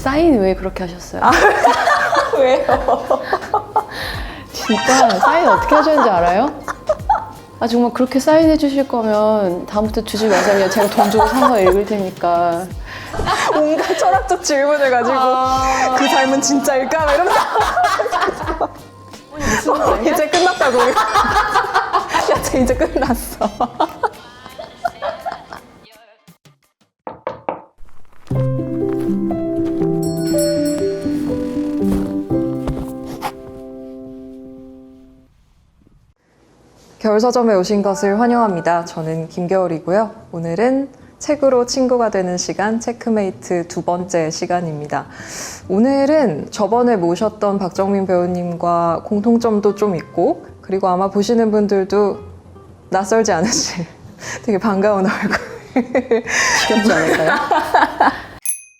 사인 왜 그렇게 하셨어요? 왜요? 진짜 사인 어떻게 하셨는지 알아요? 아 정말 그렇게 사인해 주실 거면 다음부터 주지 마세요. 그냥 제가 돈 주고 사서 읽을 테니까. 온갖 철학적 질문을 가지고 그 삶은 진짜일까? 막 이러면서 무슨 말이야? 이제 끝났다고. 야, 쟤 이제 끝났어. 겨울서점에 오신 것을 환영합니다. 저는 김겨울이고요. 오늘은 책으로 친구가 되는 시간, 체크메이트 두 번째 시간입니다. 오늘은 저번에 모셨던 박정민 배우님과 공통점도 좀 있고, 그리고 아마 보시는 분들도 낯설지 않으실 되게 반가운 얼굴. 귀엽지 않을까요?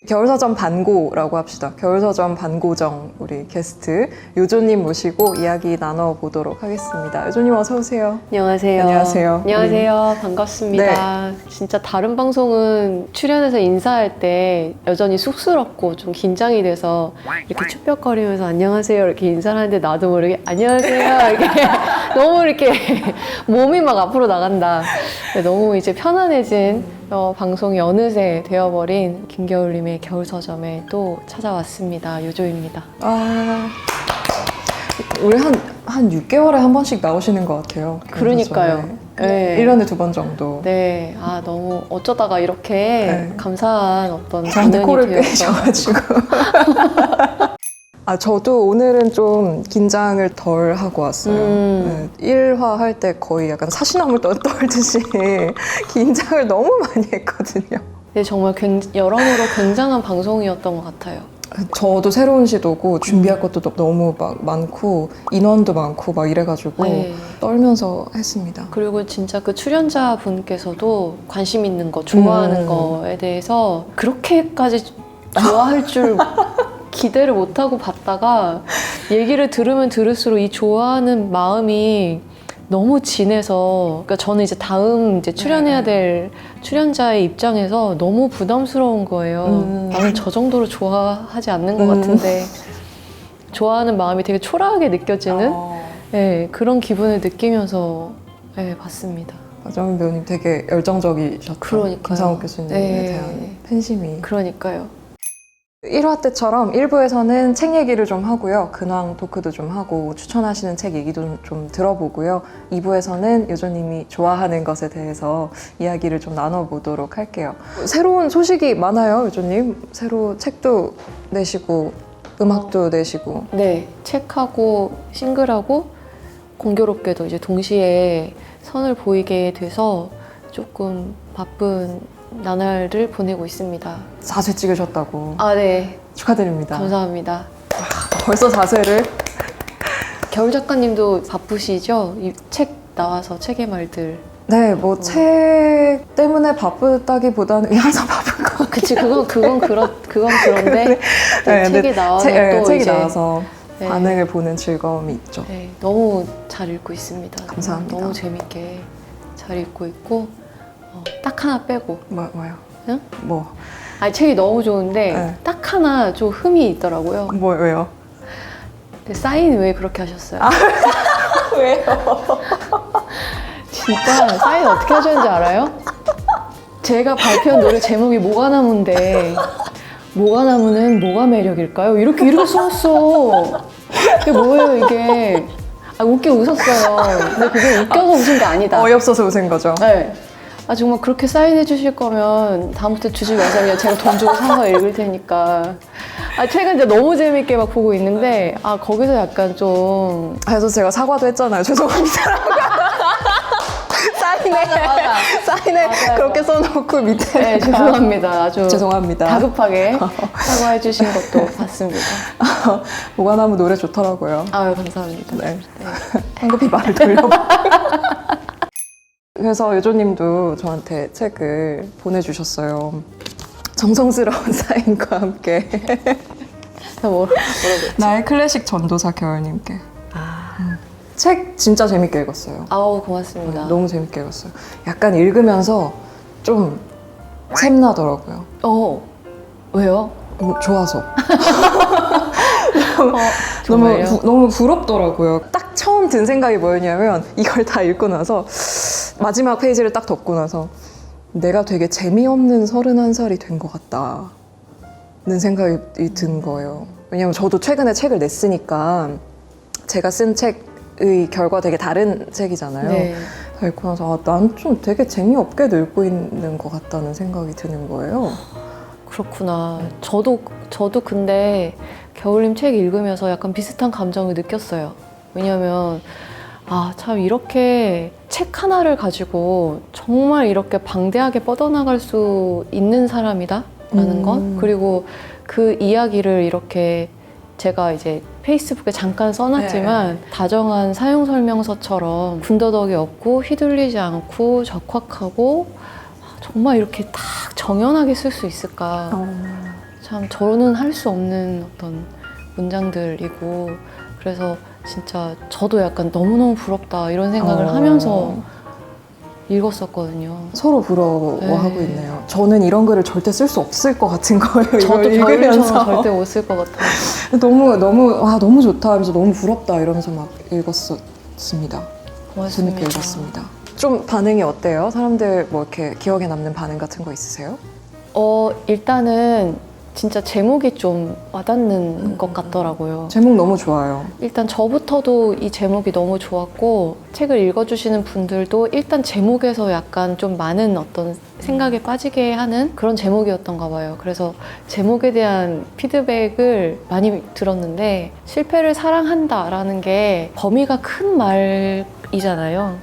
겨울서점 반고라고 합시다. 겨울서점 반고정 우리 게스트 요조님 모시고 이야기 나눠보도록 하겠습니다. 요조님 어서 오세요. 안녕하세요. 안녕하세요. 안녕하세요. 반갑습니다. 진짜 다른 방송은 출연해서 인사할 때 여전히 쑥스럽고 좀 긴장이 돼서 이렇게 추벽거리면서 안녕하세요 이렇게 인사를 하는데 나도 모르게 안녕하세요 이렇게 너무 이렇게 몸이 막 앞으로 나간다. 너무 이제 편안해진 방송이 어느새 되어버린 김겨울님의 겨울서점에 또 찾아왔습니다. 요조입니다. 우리 한 6개월에 한 번씩 나오시는 것 같아요. 그러니까요. 네. 1년에 2번 정도. 네, 너무 어쩌다가 이렇게 네. 감사한 어떤 저한테 코를 되어서. 빼셔가지고. 저도 오늘은 좀 긴장을 덜 하고 왔어요. 네, 1화 할 때 거의 약간 사시나무 떨듯이 긴장을 너무 많이 했거든요. 네, 정말 여러모로 굉장한 방송이었던 것 같아요. 저도 새로운 시도고 준비할 것도 너무 막 많고 인원도 많고 막 이래가지고 네. 떨면서 했습니다. 그리고 진짜 그 출연자 분께서도 관심 있는 거, 좋아하는 거에 대해서 그렇게까지 좋아할 줄 기대를 못하고 봤다가 얘기를 들으면 들을수록 이 좋아하는 마음이 너무 진해서, 그러니까 저는 이제 다음 이제 출연해야 될 출연자의 입장에서 너무 부담스러운 거예요. 나는 저 정도로 좋아하지 않는 것 같은데 좋아하는 마음이 되게 초라하게 느껴지는 네, 그런 기분을 느끼면서 네, 봤습니다. 박정민 배우님 되게 열정적이셨죠. 그러니까요. 김상욱 교수님에 네. 대한 팬심이. 그러니까요. 1화 때처럼 1부에서는 책 얘기를 좀 하고요. 근황 토크도 좀 하고 추천하시는 책 얘기도 좀 들어보고요. 2부에서는 요조님이 좋아하는 것에 대해서 이야기를 좀 나눠보도록 할게요. 새로운 소식이 많아요, 요조님. 새로 책도 내시고 음악도 내시고. 네, 책하고 싱글하고 공교롭게도 이제 동시에 선을 보이게 돼서 조금 바쁜 나날을 보내고 있습니다. 4쇄 찍으셨다고. 네. 축하드립니다. 감사합니다. 벌써 4쇄를? 겨울 작가님도 바쁘시죠? 이 책 나와서 책의 말들. 네, 뭐 책 때문에 바쁘다기보다는 항상 바쁜 거. 그치, 그건 그런데 네, 책이 나와서 또 책이 이제 나와서 네. 반응을 보는 즐거움이 있죠. 네, 너무 잘 읽고 있습니다. 감사합니다. 너무 재밌게 잘 읽고 있고 딱 하나 빼고. 뭐요? 응? 뭐? 책이 너무 좋은데 네. 딱 하나 좀 흠이 있더라고요. 왜요? 근데 사인 왜 그렇게 하셨어요? 왜요? 진짜 사인 어떻게 하셨는지 알아요? 제가 발표한 노래 제목이 뭐가 나무인데 뭐가 나무는 뭐가 매력일까요? 이렇게 써놨어. 이게 뭐예요 이게? 웃게 웃었어요. 근데 그게 웃겨서 웃은 게 아니다. 어이없어서 웃은 거죠. 네. 정말 그렇게 사인해 주실 거면 다음부터 주지 마세요. 그냥 제가 돈 주고 사서 읽을 테니까. 책은 이제 너무 재밌게 막 보고 있는데 거기서 약간 좀 그래서 제가 사과도 했잖아요. 죄송합니다. 사인에 맞아요. 그렇게 써놓고 밑에. 네, 죄송합니다. 아주 죄송합니다. 다급하게 사과해 주신 것도 봤습니다. 모가나무 노래 좋더라고요. 감사합니다. 네. 황급히 말을 돌려봐. 그래서 요조님도 저한테 책을 보내주셨어요. 정성스러운 사인과 함께. 뭐라고 나의 클래식 전도사 겨울님께. 책 진짜 재밌게 읽었어요. 고맙습니다. 너무 재밌게 읽었어요. 약간 읽으면서 좀 샘나더라고요. 왜요? 좋아서. 정말요? 너무 부럽더라고요. 딱 처음 든 생각이 뭐였냐면 이걸 다 읽고 나서 마지막 페이지를 딱 덮고 나서 내가 되게 재미없는 31살이 된 것 같다는 생각이 든 거예요. 왜냐면 저도 최근에 책을 냈으니까 제가 쓴 책의 결과 되게 다른 책이잖아요. 네. 읽고 나서 난 좀 되게 재미없게 늙고 있는 것 같다는 생각이 드는 거예요. 그렇구나. 저도 근데 겨울님 책 읽으면서 약간 비슷한 감정을 느꼈어요. 왜냐면 참 이렇게 책 하나를 가지고 정말 이렇게 방대하게 뻗어나갈 수 있는 사람이다라는 것, 그리고 그 이야기를 이렇게 제가 이제 페이스북에 잠깐 써놨지만 다정한 사용 설명서처럼 군더더기 없고 휘둘리지 않고 적확하고 정말 이렇게 딱 정연하게 쓸 수 있을까. 참 저는 할 수 없는 어떤 문장들이고, 그래서 진짜 저도 약간 너무너무 부럽다 이런 생각을 하면서 읽었었거든요. 서로 부러워하고 네. 있네요. 저는 이런 글을 절대 쓸 수 없을 것 같은 거예요. 저도 이걸 겨울처럼 읽으면서 절대 못 쓸 것 같아요. 너무 좋다 하면서 너무 부럽다 이러면서 막 읽었습니다. 고맙습니다. 재밌게 읽었습니다. 좀 반응이 어때요? 사람들 뭐 이렇게 기억에 남는 반응 같은 거 있으세요? 일단은 진짜 제목이 좀 와닿는 것 같더라고요. 제목 너무 좋아요. 일단 저부터도 이 제목이 너무 좋았고, 책을 읽어주시는 분들도 일단 제목에서 약간 좀 많은 어떤 생각에 빠지게 하는 그런 제목이었던가 봐요. 그래서 제목에 대한 피드백을 많이 들었는데, 실패를 사랑한다라는 게 범위가 큰 말이잖아요.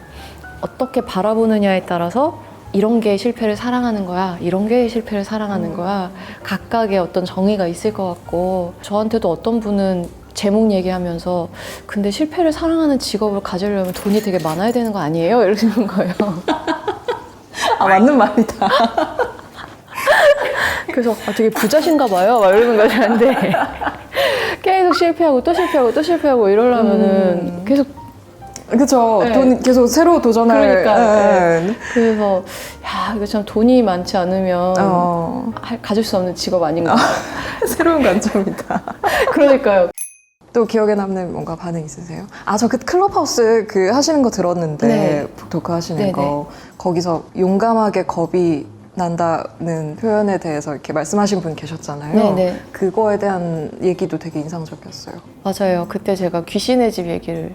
어떻게 바라보느냐에 따라서 이런 게 실패를 사랑하는 거야, 이런 게 실패를 사랑하는 거야, 각각의 어떤 정의가 있을 것 같고, 저한테도 어떤 분은 제목 얘기하면서 근데 실패를 사랑하는 직업을 가지려면 돈이 되게 많아야 되는 거 아니에요? 이러시는 거예요. 맞는 말이다. 그래서 되게 부자신가 봐요, 막 이러는 거같는데 계속 실패하고 또 실패하고 또 실패하고 이러려면은 계속 그쵸. 네. 돈 계속 새로 도전할. 그러니까, 네. 그래서 이거 참 돈이 많지 않으면 가질 수 없는 직업 아닌가. 새로운 관점이다. 그러니까요. 또 기억에 남는 뭔가 반응 있으세요? 저 그 클럽하우스 하시는 거 들었는데, 네. 북토크 하시는 네네. 거. 거기서 용감하게 겁이 난다는 표현에 대해서 이렇게 말씀하신 분 계셨잖아요. 네네. 그거에 대한 얘기도 되게 인상적이었어요. 맞아요. 그때 제가 귀신의 집 얘기를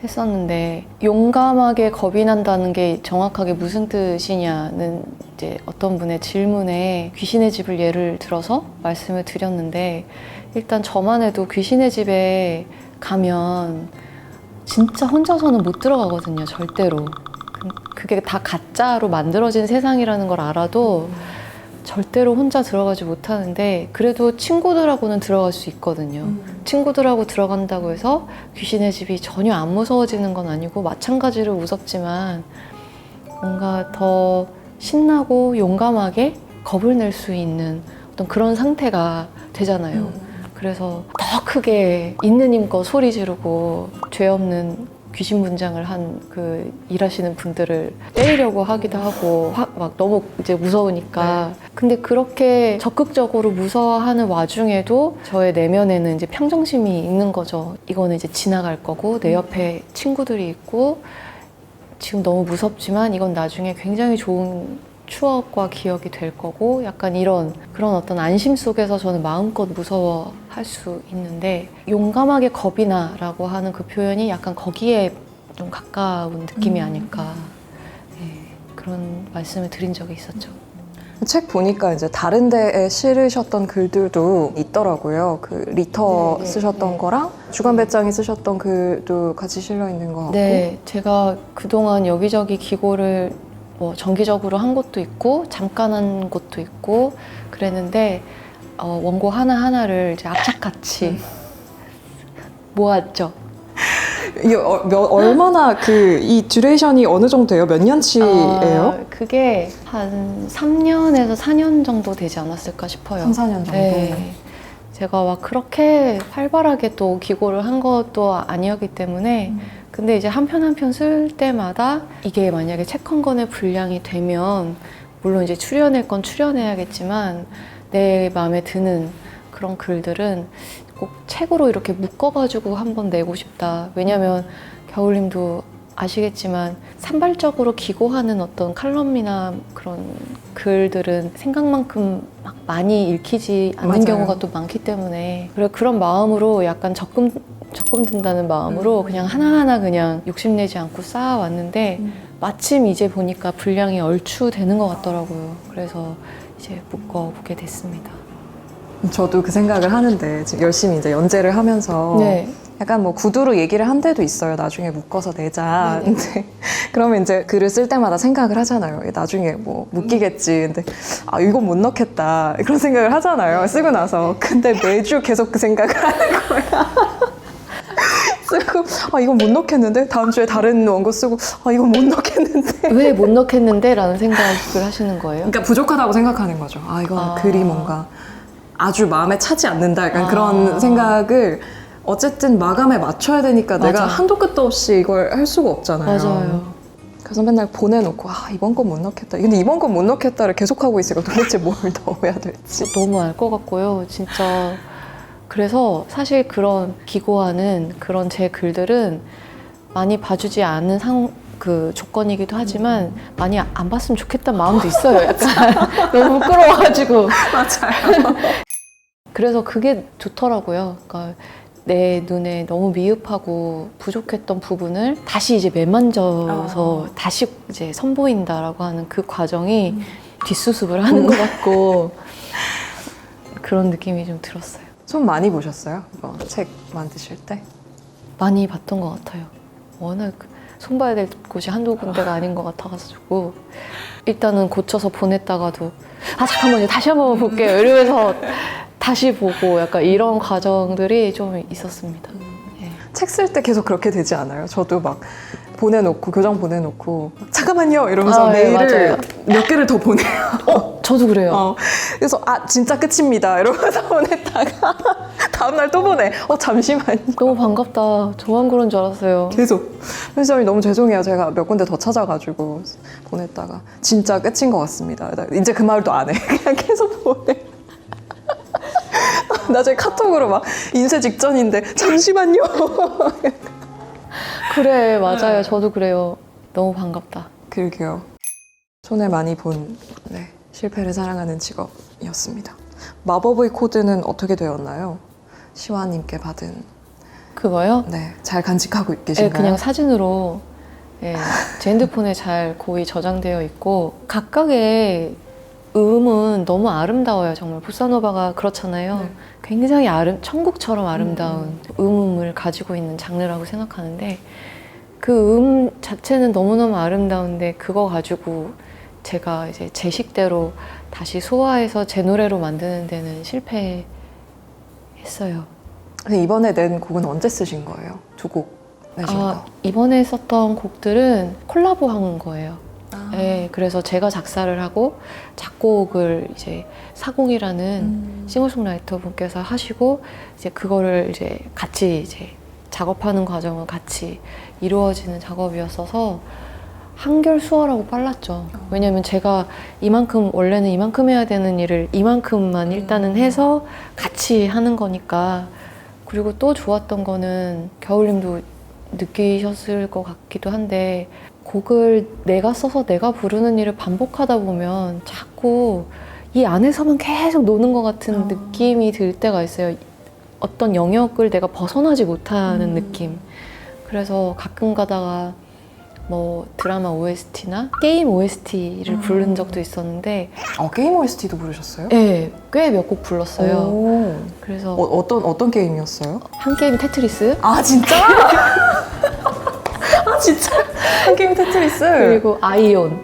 했었는데, 용감하게 겁이 난다는 게 정확하게 무슨 뜻이냐는 이제 어떤 분의 질문에 귀신의 집을 예를 들어서 말씀을 드렸는데, 일단 저만 해도 귀신의 집에 가면 진짜 혼자서는 못 들어가거든요, 절대로. 그게 다 가짜로 만들어진 세상이라는 걸 알아도 절대로 혼자 들어가지 못하는데, 그래도 친구들하고는 들어갈 수 있거든요. 친구들하고 들어간다고 해서 귀신의 집이 전혀 안 무서워지는 건 아니고, 마찬가지로 무섭지만 뭔가 더 신나고 용감하게 겁을 낼 수 있는 어떤 그런 상태가 되잖아요. 그래서 더 크게 있는 힘껏 소리 지르고 죄 없는 귀신 분장을 한 그 일하시는 분들을 때리려고 하기도 하고, 막 너무 이제 무서우니까. 근데 그렇게 적극적으로 무서워하는 와중에도 저의 내면에는 이제 평정심이 있는 거죠. 이거는 이제 지나갈 거고, 내 옆에 친구들이 있고, 지금 너무 무섭지만 이건 나중에 굉장히 좋은 추억과 기억이 될 거고, 약간 그런 어떤 안심 속에서 저는 마음껏 무서워할 수 있는데, 용감하게 겁이 나라고 하는 그 표현이 약간 거기에 좀 가까운 느낌이 아닐까. 그런 말씀을 드린 적이 있었죠. 책 보니까 이제 다른 데에 실으셨던 글들도 있더라고요. 그 리터 네, 쓰셨던 네. 거랑 주간 배짱이 쓰셨던 글도 같이 실려 있는 것 같고. 네, 제가 그동안 여기저기 기고를 뭐 정기적으로 한 것도 있고 잠깐 한 것도 있고 그랬는데, 원고 하나하나를 이제 악착같이 모았죠. 이게 얼마나 이 듀레이션이 어느 정도 돼요? 몇 년치예요? 그게 한 3년에서 4년 정도 되지 않았을까 싶어요. 3, 4년 정도. 네. 제가 막 그렇게 활발하게 또 기고를 한 것도 아니었기 때문에, 근데 이제 한 편 한 편 쓸 때마다 이게 만약에 책 한 권의 분량이 되면, 물론 이제 출연할 건 출연해야겠지만 내 마음에 드는 그런 글들은 꼭 책으로 이렇게 묶어가지고 한번 내고 싶다. 왜냐면 겨울님도 아시겠지만 산발적으로 기고하는 어떤 칼럼이나 그런 글들은 생각만큼 막 많이 읽히지 않는 맞아요. 경우가 또 많기 때문에 그런 마음으로 약간 적금 든다는 마음으로 그냥 하나하나 그냥 욕심내지 않고 쌓아왔는데 마침 이제 보니까 분량이 얼추 되는 것 같더라고요. 그래서 이제 묶어보게 됐습니다. 저도 그 생각을 하는데 지금 열심히 이제 연재를 하면서 네. 약간 뭐 구두로 얘기를 한 데도 있어요. 나중에 묶어서 내자. 네네. 근데 그러면 이제 글을 쓸 때마다 생각을 하잖아요. 나중에 뭐 묶이겠지. 근데 아 이건 못 넣겠다. 그런 생각을 하잖아요. 쓰고 나서. 근데 매주 계속 그 생각을 하는 거야. 쓰고 아 이건 못 넣겠는데 다음 주에 다른 원고 쓰고 아 이건 못 넣겠는데. 왜 못 넣겠는데? 라는 생각을 하시는 거예요? 그러니까 부족하다고 생각하는 거죠. 아 이건 글이 뭔가 아주 마음에 차지 않는다. 약간 그런 생각을 어쨌든 마감에 맞춰야 되니까 맞아. 내가 한도 끝도 없이 이걸 할 수가 없잖아요. 맞아요. 그래서 맨날 보내놓고 아 이번 건 못 넣겠다. 근데 이번 건 못 넣겠다를 계속하고 있으니까 도대체 뭘 넣어야 될지. 너무 알 것 같고요. 진짜. 그래서 사실 그런 기고하는 그런 제 글들은 많이 봐주지 않은 그 조건이기도 하지만 많이 안 봤으면 좋겠다는 마음도 있어요. 약간 너무 부끄러워가지고. 맞아요. 그래서 그게 좋더라고요. 그러니까 내 눈에 너무 미흡하고 부족했던 부분을 다시 이제 매만져서 다시 이제 선보인다라고 하는 그 과정이 뒷수습을 하는 것 같고 그런 느낌이 좀 들었어요. 손 많이 보셨어요? 이거 책 만드실 때? 많이 봤던 것 같아요. 워낙 손봐야 될 곳이 한두 군데가 아닌 것 같아가지고 일단은 고쳐서 보냈다가도 아 잠깐만요 다시 한번 볼게요 이러면서 다시 보고 약간 이런 과정들이 좀 있었습니다. 네. 책 쓸 때 계속 그렇게 되지 않아요? 저도 막 보내놓고 교정 보내놓고 잠깐만요 이러면서 네, 메일을 맞아요. 몇 개를 더 보내요. 저도 그래요. 그래서 아 진짜 끝입니다 이러면서 보냈다가 다음날 또 보내. 잠시만요. 너무 반갑다. 저만 그런 줄 알았어요. 계속. 편집장님 너무 죄송해요. 제가 몇 군데 더 찾아가지고 보냈다가 진짜 끝인 것 같습니다. 이제 그 말도 안 해. 그냥 계속 보내. 나중에 카톡으로 막 인쇄 직전인데 잠시만요. 그래 맞아요. 저도 그래요. 너무 반갑다. 그러게요. 손을 많이 본 실패를 사랑하는 직업이었습니다. 마법의 코드는 어떻게 되었나요? 시화님께 받은 그거요? 잘 간직하고 네, 계신가요? 그냥 사진으로 제 핸드폰에 잘 고이 저장되어 있고 각각의 음은 너무 아름다워요. 정말 보사노바가 그렇잖아요. 네. 굉장히 천국처럼 아름다운 음을 가지고 있는 장르라고 생각하는데 그 음 자체는 너무너무 아름다운데 그거 가지고 제가 이제 제 식대로 다시 소화해서 제 노래로 만드는 데는 실패했어요. 근데 이번에 낸 곡은 언제 쓰신 거예요? 두 곡 내신 거? 이번에 썼던 곡들은 콜라보한 거예요. 아. 네, 그래서 제가 작사를 하고 작곡을 이제 사공이라는 싱어송라이터 분께서 하시고 이제 그거를 이제 같이 이제 작업하는 과정은 같이 이루어지는 작업이었어서 한결 수월하고 빨랐죠. 왜냐면 제가 원래는 이만큼 해야 되는 일을 이만큼만 일단은 해서 같이 하는 거니까. 그리고 또 좋았던 거는 겨울님도 느끼셨을 것 같기도 한데 곡을 내가 써서 내가 부르는 일을 반복하다 보면 자꾸 이 안에서만 계속 노는 것 같은 느낌이 들 때가 있어요. 어떤 영역을 내가 벗어나지 못하는 느낌. 그래서 가끔 가다가 뭐 드라마 OST나 게임 OST를 부른 적도 있었는데 게임 OST도 부르셨어요? 네, 꽤 몇 곡 불렀어요. 오. 그래서 어떤 게임이었어요? 한 게임 테트리스 아 진짜? 아 진짜? 한 게임 테트리스? 그리고 아이온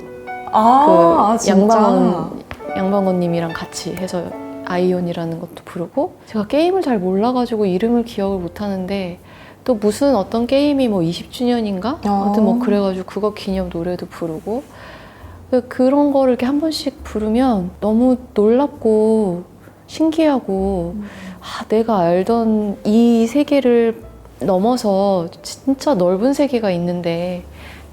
진짜? 양방원님이랑 같이 해서 아이온이라는 것도 부르고 제가 게임을 잘 몰라가지고 이름을 기억을 못하는데 또 무슨 어떤 게임이 뭐 20주년인가? 아무튼 뭐 그래가지고 그거 기념 노래도 부르고 그런 거를 이렇게 한 번씩 부르면 너무 놀랍고 신기하고 내가 알던 이 세계를 넘어서 진짜 넓은 세계가 있는데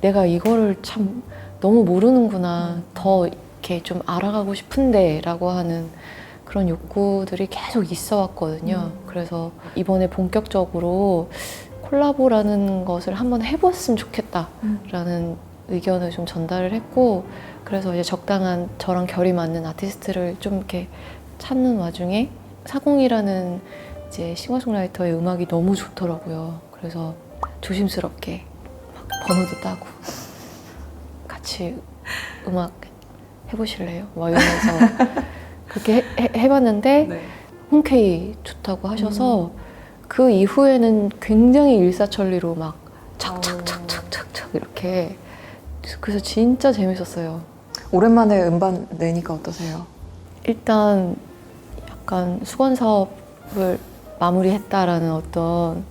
내가 이거를 참 너무 모르는구나 더 이렇게 좀 알아가고 싶은데 라고 하는 그런 욕구들이 계속 있어 왔거든요. 그래서 이번에 본격적으로 콜라보라는 것을 한번 해봤으면 좋겠다라는 의견을 좀 전달을 했고, 그래서 이제 적당한 저랑 결이 맞는 아티스트를 좀 이렇게 찾는 와중에 사공이라는 이제 싱어송라이터의 음악이 너무 좋더라고요. 그래서 조심스럽게 막 번호도 따고 같이 음악 해보실래요? 막 이러면서 그렇게 해봤는데 네. 흔쾌히 좋다고 하셔서 그 이후에는 굉장히 일사천리로 막 착착착착착착 이렇게, 그래서 진짜 재밌었어요. 오랜만에 음반 내니까 어떠세요? 일단 약간 수건 사업을 마무리했다라는 어떤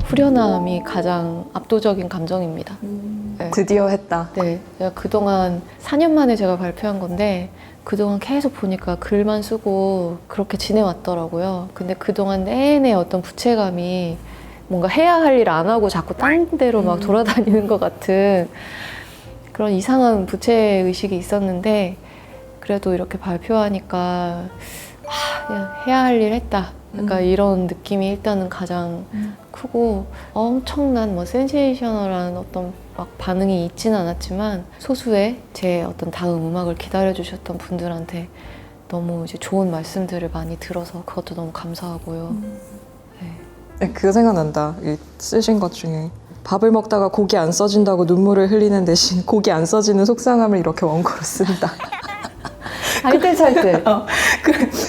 후련함이 가장 압도적인 감정입니다. 네. 드디어 했다. 네, 제가 그동안 4년 만에 제가 발표한 건데 그동안 계속 보니까 글만 쓰고 그렇게 지내왔더라고요. 근데 그동안 내내 어떤 부채감이 뭔가 해야 할 일 안 하고 자꾸 딴 데로 막 돌아다니는 것 같은 그런 이상한 부채의식이 있었는데, 그래도 이렇게 발표하니까 그냥 해야 할 일 했다. 그러니까 이런 느낌이 일단은 가장 크고, 엄청난 뭐 센세이셔널한 어떤 막 반응이 있지는 않았지만 소수의 제 어떤 다음 음악을 기다려주셨던 분들한테 너무 이제 좋은 말씀들을 많이 들어서 그것도 너무 감사하고요. 네, 그거 생각난다. 이 쓰신 것 중에 밥을 먹다가 고기 안 써진다고 눈물을 흘리는 대신 고기 안 써지는 속상함을 이렇게 원고로 쓴다. 알뜰살뜰.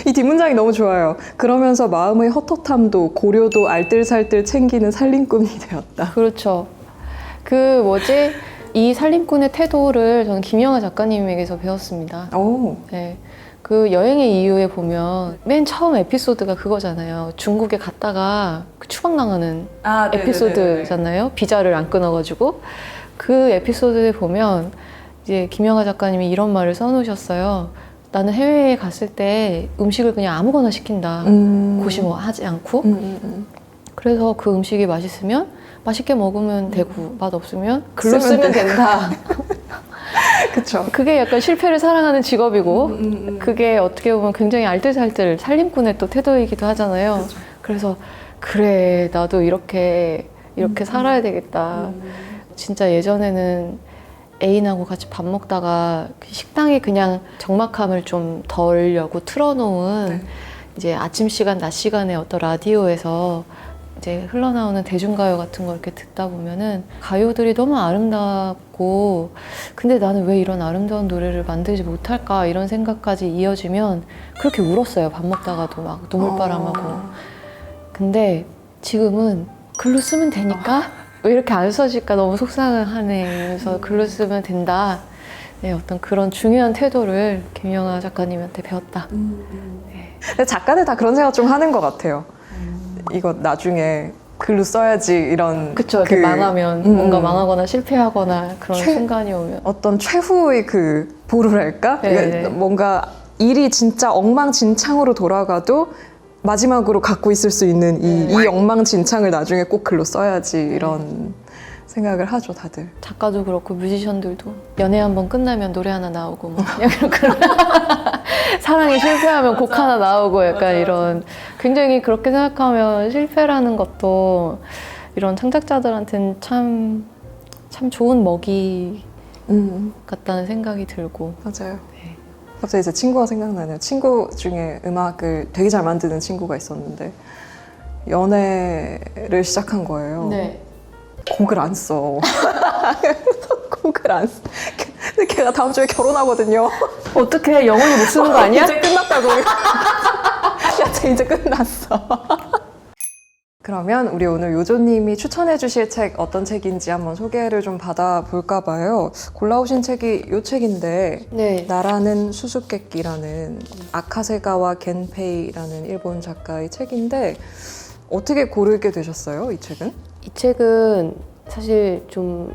이 뒷문장이 너무 좋아요. 그러면서 마음의 헛헛함도 고려도 알뜰살뜰 챙기는 살림꾼이 되었다. 그렇죠. 그 뭐지? 이 살림꾼의 태도를 저는 김영하 작가님에게서 배웠습니다. 오. 네. 그 여행의 이유에 보면 맨 처음 에피소드가 그거잖아요. 중국에 갔다가 그 추방당하는 에피소드잖아요. 비자를 안 끊어가지고. 그 에피소드에 보면 이제 김영하 작가님이 이런 말을 써놓으셨어요. 나는 해외에 갔을 때 음식을 그냥 아무거나 시킨다. 고심하지 않고. 그래서 그 음식이 맛있으면 맛있게 먹으면 되고 맛 없으면 글로 쓰면 된다. 그쵸. 그게 약간 실패를 사랑하는 직업이고 그게 어떻게 보면 굉장히 알뜰살뜰 살림꾼의 또 태도이기도 하잖아요. 그래서 그래 나도 이렇게 살아야 되겠다. 진짜 예전에는 애인하고 같이 밥 먹다가 식당에 그냥 적막함을 좀 덜려고 틀어놓은 이제 아침 시간, 낮 시간에 어떤 라디오에서 이제 흘러나오는 대중가요 같은 거 이렇게 듣다 보면은 가요들이 너무 아름답고 근데 나는 왜 이런 아름다운 노래를 만들지 못할까 이런 생각까지 이어지면 그렇게 울었어요. 밥 먹다가도 막 눈물바람하고. 근데 지금은 글로 쓰면 되니까 왜 이렇게 안 써질까 너무 속상하네. 그래서 글로 쓰면 된다. 네, 어떤 그런 중요한 태도를 김영하 작가님한테 배웠다. 네. 근데 작가들 다 그런 생각 좀 하는 것 같아요. 이거 나중에 글로 써야지 이런. 그쵸. 이렇게 망하면 뭔가 망하거나 실패하거나 그런 순간이 오면 어떤 최후의 그 보루랄까? 네. 뭔가 일이 진짜 엉망진창으로 돌아가도 마지막으로 갖고 있을 수 있는 이 엉망진창을 나중에 꼭 글로 써야지 이런 생각을 하죠, 다들. 작가도 그렇고 뮤지션들도 연애 한번 끝나면 노래 하나 나오고 뭐 그냥 사랑에 실패하면 곡 하나 나오고 약간 이런 굉장히 그렇게 생각하면 실패라는 것도 이런 창작자들한테는 참 좋은 먹이 같다는 생각이 들고. 맞아요. 네. 갑자기 제 친구가 생각나네요. 친구 중에 음악을 되게 잘 만드는 친구가 있었는데 연애를 시작한 거예요. 네. 곡을 안 써. 곡을 안 써. 근데 걔가 다음 주에 결혼하거든요. 어떻게 영원히 못 쓰는 거 아니야? 이제 끝났다고. 야, 쟤 이제 끝났어. 그러면 우리 오늘 요조님이 추천해 주실 책 어떤 책인지 한번 소개를 좀 받아볼까 봐요. 골라오신 책이 이 책인데 네. 나라는 수수께끼라는 아카세가와 겐페이라는 일본 작가의 책인데 어떻게 고르게 되셨어요, 이 책은? 이 책은 사실 좀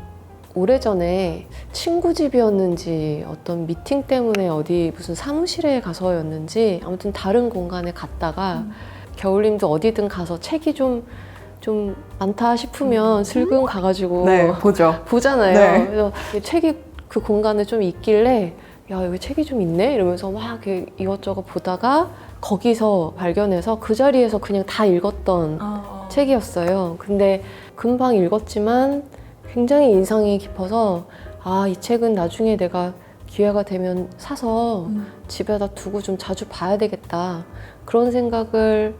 오래전에 친구 집이었는지 어떤 미팅 때문에 어디 무슨 사무실에 가서였는지 아무튼 다른 공간에 갔다가 겨울님도 어디든 가서 책이 좀 많다 싶으면 슬금 가가지고 네, 보죠. 보잖아요. 네. 그래서 책이 그 공간에 좀 있길래 야, 여기 책이 좀 있네? 이러면서 막 이렇게 이것저것 보다가 거기서 발견해서 그 자리에서 그냥 다 읽었던 책이었어요. 근데 금방 읽었지만 굉장히 인상이 깊어서 아, 이 책은 나중에 내가 기회가 되면 사서 집에다 두고 좀 자주 봐야 되겠다. 그런 생각을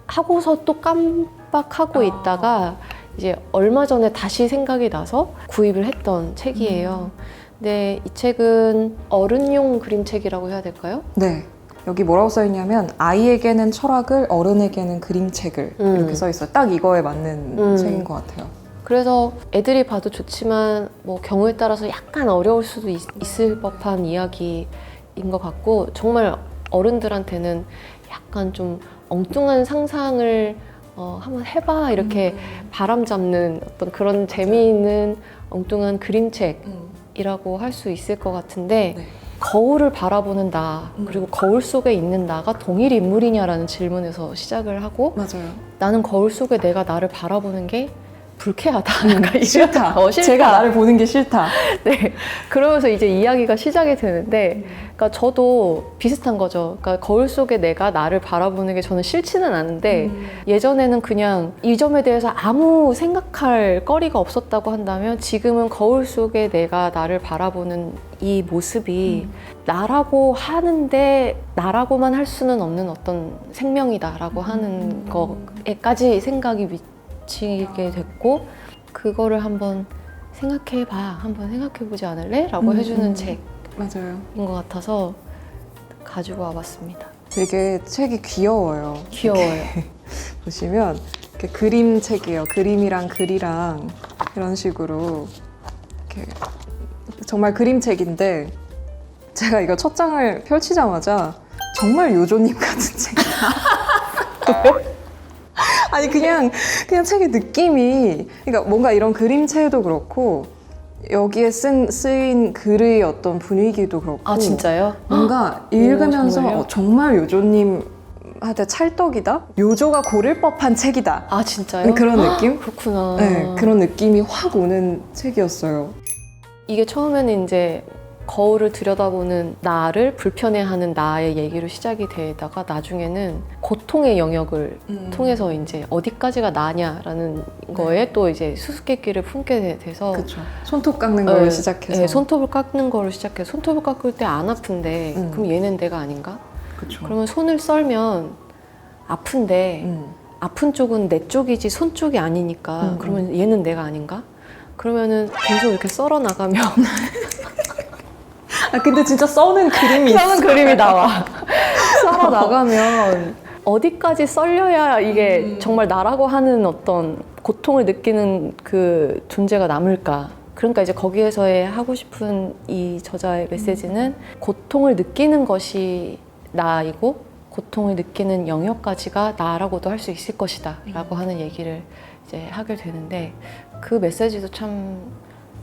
하고서 또 깜빡하고 있다가 이제 얼마 전에 다시 생각이 나서 구입을 했던 책이에요. 근데 이 책은 어른용 그림책이라고 해야 될까요? 네. 여기 뭐라고 써있냐면 아이에게는 철학을, 어른에게는 그림책을 이렇게 써있어요. 딱 이거에 맞는 책인 것 같아요. 그래서 애들이 봐도 좋지만 뭐 경우에 따라서 약간 어려울 수도 있을 법한 이야기인 것 같고 정말 어른들한테는 약간 좀 엉뚱한 상상을 한번 해봐 이렇게 바람 잡는 어떤 그런 재미있는 엉뚱한 그림책이라고 할 수 있을 것 같은데 네. 거울을 바라보는 나 그리고 거울 속에 있는 나가 동일 인물이냐라는 질문에서 시작을 하고 맞아요. 나는 거울 속에 내가 나를 바라보는 게 불쾌하다. 싫다. 싫다. 제가 나를 보는 게 싫다. 네. 그러면서 이제 이야기가 시작이 되는데, 그러니까 저도 비슷한 거죠. 그러니까 거울 속에 내가 나를 바라보는 게 저는 싫지는 않은데, 예전에는 그냥 이 점에 대해서 아무 생각할 거리가 없었다고 한다면, 지금은 거울 속에 내가 나를 바라보는 이 모습이 나라고 하는데, 나라고만 할 수는 없는 어떤 생명이다라고 하는 거에까지 생각이 미치게 됐고 그거를 한번 생각해보지 않을래? 라고 해주는 책인 맞아요. 것 같아서 가지고 와봤습니다. 되게 책이 귀여워요. 귀여워요. 보시면 이렇게 그림책이에요. 그림이랑 글이랑 이런 식으로 이렇게 정말 그림책인데 제가 이거 첫 장을 펼치자마자 정말 요조님 같은 책이다. 아니 그냥 책의 느낌이 그러니까 뭔가 이런 그림체도 그렇고 여기에 쓰인 글의 어떤 분위기도 그렇고 아 진짜요? 뭔가 읽으면서 정말요? 정말 요조님한테 찰떡이다? 요조가 고를 법한 책이다. 아 진짜요? 그런 느낌? 그렇구나. 네, 그런 느낌이 확 오는 책이었어요. 이게 처음에는 이제 거울을 들여다보는 나를 불편해하는 나의 얘기로 시작이 되다가 나중에는 고통의 영역을 통해서 이제 어디까지가 나냐라는 거에 또 이제 수수께끼를 품게 돼서 그렇죠. 손톱 깎는 걸로 네, 시작해서 네, 손톱을 깎는 거로 시작해서 손톱을 깎을 때 안 아픈데 그럼 얘는 내가 아닌가? 그렇죠. 그러면 손을 썰면 아픈데 아픈 쪽은 내 쪽이지 손 쪽이 아니니까 그러면 얘는 내가 아닌가? 그러면은 계속 이렇게 썰어 나가면 아 근데 진짜 써는 그림이 써는 그림이 나와. 썰어 나가면 어디까지 썰려야 이게 정말 나라고 하는 어떤 고통을 느끼는 그 존재가 남을까? 그러니까 이제 거기에서의 하고 싶은 이 저자의 메시지는 고통을 느끼는 것이 나이고 고통을 느끼는 영역까지가 나라고도 할 수 있을 것이다 라고 하는 얘기를 이제 하게 되는데 그 메시지도 참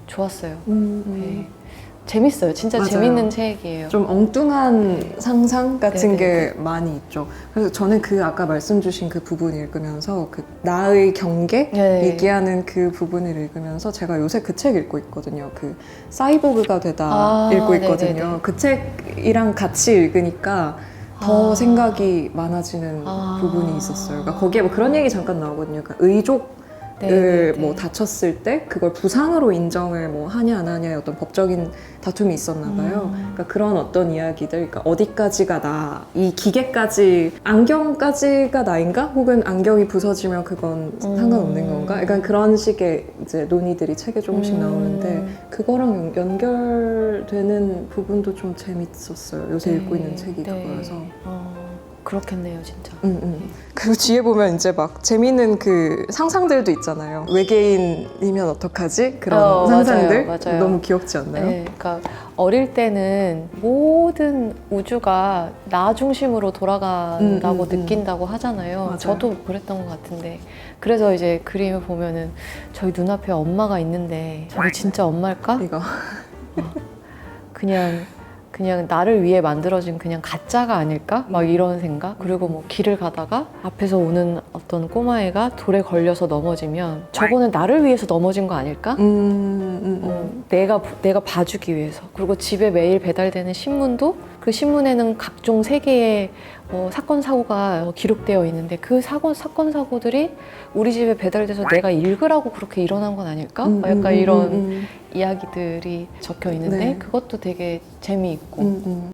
좋았어요. 네. 재밌어요. 진짜 맞아요. 재밌는 책이에요. 좀 엉뚱한 상상 같은 네네. 게 많이 있죠. 그래서 저는 그 아까 말씀 주신 그 부분 읽으면서 그 나의 경계 네. 얘기하는 그 부분을 읽으면서 제가 요새 그 책 읽고 있거든요. 그 사이보그가 되다 아, 읽고 있거든요. 네네네. 그 책이랑 같이 읽으니까 더 생각이 많아지는 부분이 있었어요. 그러니까 거기에 뭐 그런 얘기 잠깐 나오거든요. 그러니까 의족 네네네. 뭐 다쳤을 때 그걸 부상으로 인정을 뭐 하냐 안 하냐의 어떤 법적인 다툼이 있었나 봐요. 그러니까 그런 어떤 이야기들, 그러니까 어디까지가 나, 이 기계까지, 안경까지가 나인가? 혹은 안경이 부서지면 그건 상관없는 건가? 약간 그런 식의 이제 논의들이 책에 조금씩 나오는데 그거랑 연결되는 부분도 좀 재밌었어요. 요새 네, 읽고 있는 책이 네. 그거여서. 그렇겠네요, 진짜. 그리고 뒤에 보면 이제 막 재밌는 그 상상들도 있잖아요. 외계인이면 어떡하지? 그런 상상들. 맞아요. 너무 귀엽지 않나요? 네, 그러니까 어릴 때는 모든 우주가 나 중심으로 돌아간다고 느낀다고 하잖아요. 맞아요. 저도 그랬던 것 같은데 그래서 이제 그림을 보면은 저희 눈앞에 엄마가 있는데 저게 진짜 엄마일까? 이거. 그냥 그냥 나를 위해 만들어진 그냥 가짜가 아닐까? 막 이런 생각. 그리고 뭐 길을 가다가 앞에서 오는 어떤 꼬마애가 돌에 걸려서 넘어지면 저거는 나를 위해서 넘어진 거 아닐까? 내가 봐주기 위해서. 그리고 집에 매일 배달되는 신문도 그 신문에는 각종 세계의 사건 사고가 기록되어 있는데 그 사건 사고들이 우리 집에 배달돼서 내가 읽으라고 그렇게 일어난 건 아닐까? 약간 이런 이야기들이 적혀 있는데 네. 그것도 되게 재미있고.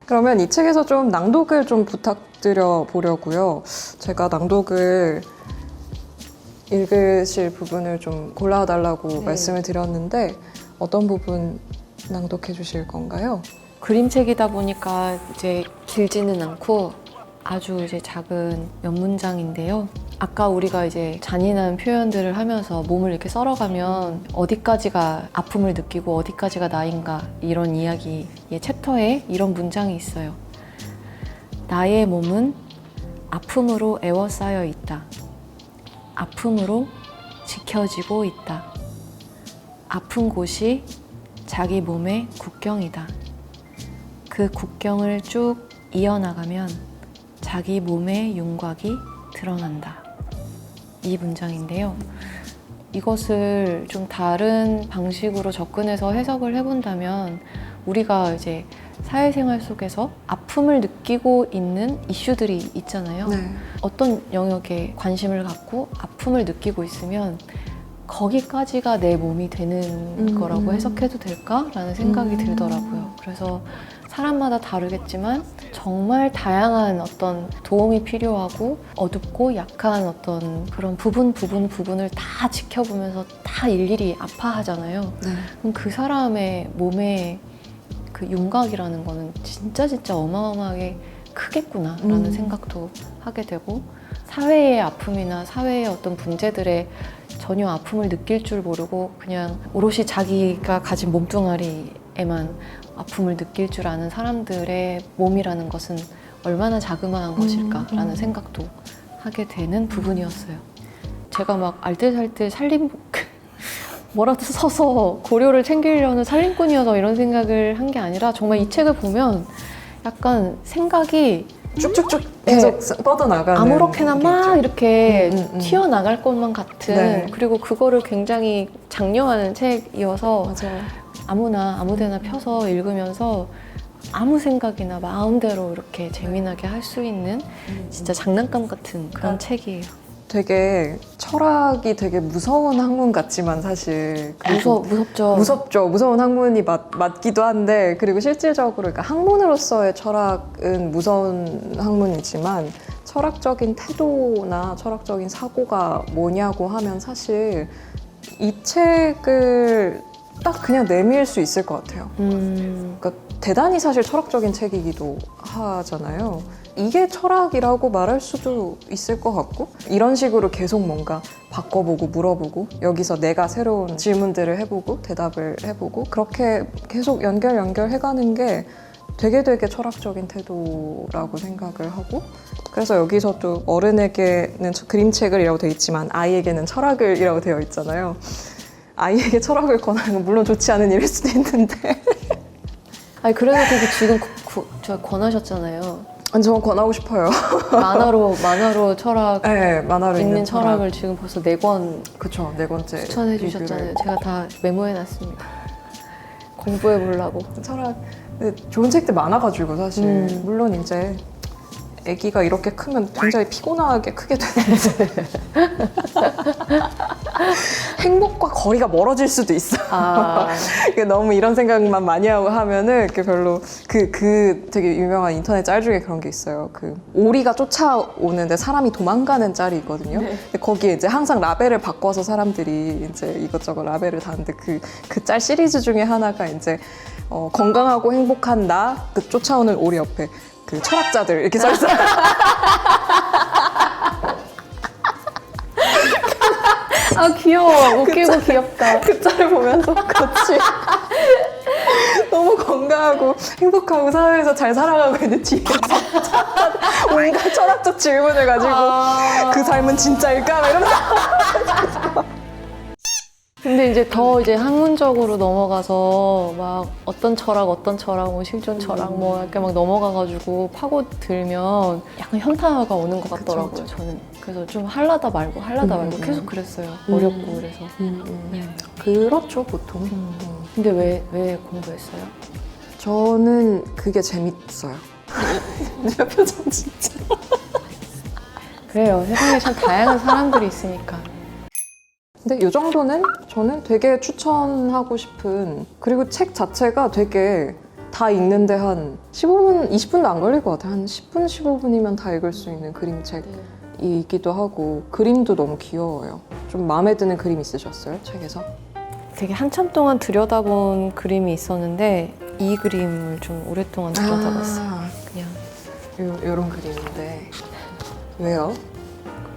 그러면 이 책에서 좀 낭독을 좀 부탁드려 보려고요. 제가 낭독을 읽으실 부분을 좀 골라달라고 말씀을 드렸는데 어떤 부분 낭독해 주실 건가요? 그림책이다 보니까 이제 길지는 않고 아주 이제 작은 몇 문장인데요. 아까 우리가 이제 잔인한 표현들을 하면서 몸을 이렇게 썰어가면 어디까지가 아픔을 느끼고 어디까지가 나인가 이런 이야기의 챕터에 이런 문장이 있어요. 나의 몸은 아픔으로 에워싸여 있다. 아픔으로 지켜지고 있다. 아픈 곳이 자기 몸의 국경이다. 그 국경을 쭉 이어나가면 자기 몸의 윤곽이 드러난다. 이 문장인데요. 이것을 좀 다른 방식으로 접근해서 해석을 해본다면 우리가 이제 사회생활 속에서 아픔을 느끼고 있는 이슈들이 있잖아요. 네. 어떤 영역에 관심을 갖고 아픔을 느끼고 있으면 거기까지가 내 몸이 되는 거라고 해석해도 될까라는 생각이 들더라고요. 그래서 사람마다 다르겠지만 정말 다양한 어떤 도움이 필요하고 어둡고 약한 어떤 그런 부분을 다 지켜보면서 다 일일이 아파하잖아요. 네. 그럼 그 사람의 몸에 그 윤곽이라는 거는 진짜 어마어마하게 크겠구나라는 생각도 하게 되고 사회의 아픔이나 사회의 어떤 문제들에 전혀 아픔을 느낄 줄 모르고 그냥 오롯이 자기가 가진 몸뚱아리에만 아픔을 느낄 줄 아는 사람들의 몸이라는 것은 얼마나 자그마한 것일까라는 생각도 하게 되는 부분이었어요. 제가 막 알뜰살뜰 뭐라도 써서 고료를 챙기려는 살림꾼이어서 이런 생각을 한 게 아니라 정말 이 책을 보면 약간 생각이 쭉쭉쭉 계속 뻗어나가는 아무렇게나 막 게 이렇게 튀어나갈 것만 같은 네. 그리고 그거를 굉장히 장려하는 책이어서 맞아요. 아무나 아무데나 펴서 읽으면서 아무 생각이나 마음대로 이렇게 재미나게 할 수 있는 진짜 장난감 같은 그런 책이에요. 되게 철학이 되게 무서운 학문 같지만 사실 무섭죠. 무섭죠. 무서운 학문이 맞기도 한데 그리고 실질적으로 그러니까 학문으로서의 철학은 무서운 학문이지만 철학적인 태도나 철학적인 사고가 뭐냐고 하면 사실 이 책을 딱 그냥 내밀 수 있을 것 같아요. 그러니까 대단히 사실 철학적인 책이기도 하잖아요. 이게 철학이라고 말할 수도 있을 것 같고 이런 식으로 계속 뭔가 바꿔보고 물어보고 여기서 내가 새로운 질문들을 해보고 대답을 해보고 그렇게 계속 연결해가는 게 되게 철학적인 태도라고 생각을 하고 그래서 여기서도 어른에게는 그림책을 이라고 되어 있지만 아이에게는 철학을 이라고 되어 있잖아요. 아이에게 철학을 권하는 건 물론 좋지 않은 일일 수도 있는데 아니 그래도 되게 지금 저 권하셨잖아요. 저는 권하고 싶어요. 만화로 철학 네, 만화로 읽는 철학을 지금 벌써 4권 그쵸, 4권째 추천해 주셨잖아요. 제가 다 메모해 놨습니다. 공부해 보려고. 철학 좋은 책들 많아가지고 사실 물론 이제 아기가 이렇게 크면 굉장히 피곤하게 크게 되는데 행복과 거리가 멀어질 수도 있어요. 너무 이런 생각만 많이 하고 하면은 별로 그 되게 유명한 인터넷 짤 중에 그런 게 있어요. 그 오리가 쫓아오는데 사람이 도망가는 짤이 있거든요. 네. 근데 거기에 이제 항상 라벨을 바꿔서 사람들이 이제 이것저것 라벨을 다는데 그 짤 시리즈 중에 하나가 이제 건강하고 행복한 나 그 쫓아오는 오리 옆에 그 철학자들 이렇게 써 있어요. 아 귀여워. 웃기고 귀엽다. 그 짤을 보면서 그렇지. 너무 건강하고 행복하고 사회에서 잘 살아가고 있는 뒤에서 온갖 철학적 질문을 가지고 그 삶은 진짜일까? 이러면서 근데 이제 더 이제 학문적으로 넘어가서 막 어떤 철학, 뭐 실존 철학 뭐 이렇게 막 넘어가가지고 파고들면 약간 현타가 오는 것 같더라고요, 그쵸. 저는. 그래서 좀 할라다 말고 계속 그랬어요. 어렵고 그래서. 네. 그렇죠, 보통. 근데 왜 공부했어요? 저는 그게 재밌어요. 내 표정 진짜. 그래요. 세상에 참 다양한 사람들이 있으니까. 근데 이 정도는 저는 되게 추천하고 싶은, 그리고 책 자체가 되게 다 읽는데 한 15분, 20분도 안 걸릴 것 같아요. 한 10분, 15분이면 다 읽을 수 있는 그림책이기도 하고 그림도 너무 귀여워요. 좀 마음에 드는 그림 있으셨어요? 책에서? 되게 한참 동안 들여다본 그림이 있었는데 이 그림을 좀 오랫동안 들여다봤어요. 그냥 요런 그림인데 왜요?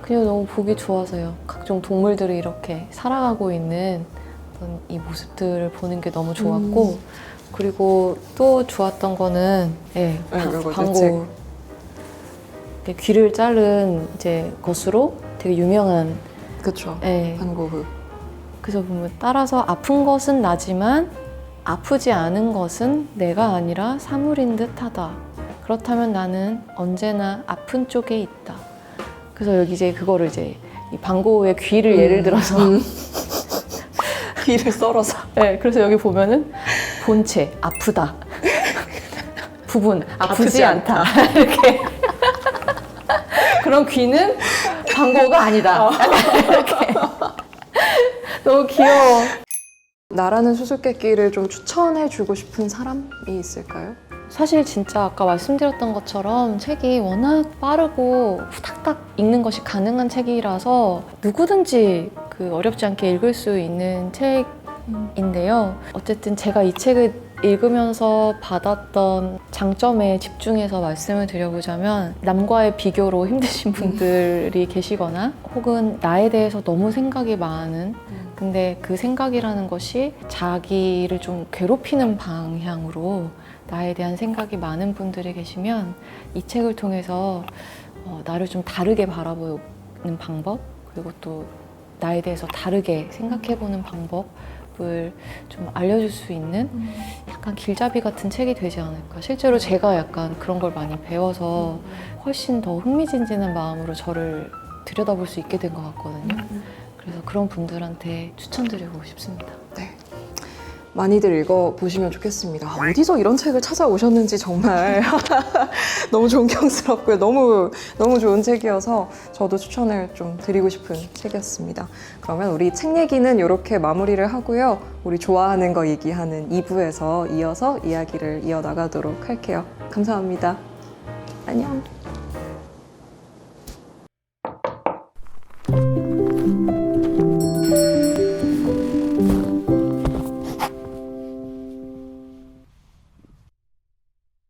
그냥 너무 보기 좋아서요. 각종 동물들이 이렇게 살아가고 있는 어떤 이 모습들을 보는 게 너무 좋았고 그리고 또 좋았던 거는 방고 이렇게 귀를 자른 이제 것으로 되게 유명한 그쵸. 반 고흐. 그래서 보면 따라서 아픈 것은 나지만 아프지 않은 것은 내가 아니라 사물인 듯하다. 그렇다면 나는 언제나 아픈 쪽에 있다. 그래서 여기 이제 그거를 이제 이 방고의 귀를 예를 들어서 귀를 썰어서. 네, 그래서 여기 보면은 본체 아프다. 부분 아프지 않다. 이렇게 그런 귀는 방고가 아니다. 이렇게 너무 귀여워. 나라는 수수께끼를 좀 추천해주고 싶은 사람이 있을까요? 사실 진짜 아까 말씀드렸던 것처럼 책이 워낙 빠르고 후닥닥 읽는 것이 가능한 책이라서 누구든지 어렵지 않게 읽을 수 있는 책인데요. 어쨌든 제가 이 책을 읽으면서 받았던 장점에 집중해서 말씀을 드려보자면 남과의 비교로 힘드신 분들이 계시거나 혹은 나에 대해서 너무 생각이 많은 근데 그 생각이라는 것이 자기를 좀 괴롭히는 방향으로 나에 대한 생각이 많은 분들이 계시면 이 책을 통해서 나를 좀 다르게 바라보는 방법 그리고 또 나에 대해서 다르게 생각해보는 방법을 좀 알려줄 수 있는 약간 길잡이 같은 책이 되지 않을까. 실제로 제가 약간 그런 걸 많이 배워서 훨씬 더 흥미진진한 마음으로 저를 들여다볼 수 있게 된 것 같거든요. 그래서 그런 분들한테 추천드리고 싶습니다. 네. 많이들 읽어보시면 좋겠습니다. 어디서 이런 책을 찾아오셨는지 정말 너무 존경스럽고요. 너무 좋은 책이어서 저도 추천을 좀 드리고 싶은 책이었습니다. 그러면 우리 책 얘기는 이렇게 마무리를 하고요. 우리 좋아하는 거 얘기하는 2부에서 이어서 이야기를 이어나가도록 할게요. 감사합니다. 안녕.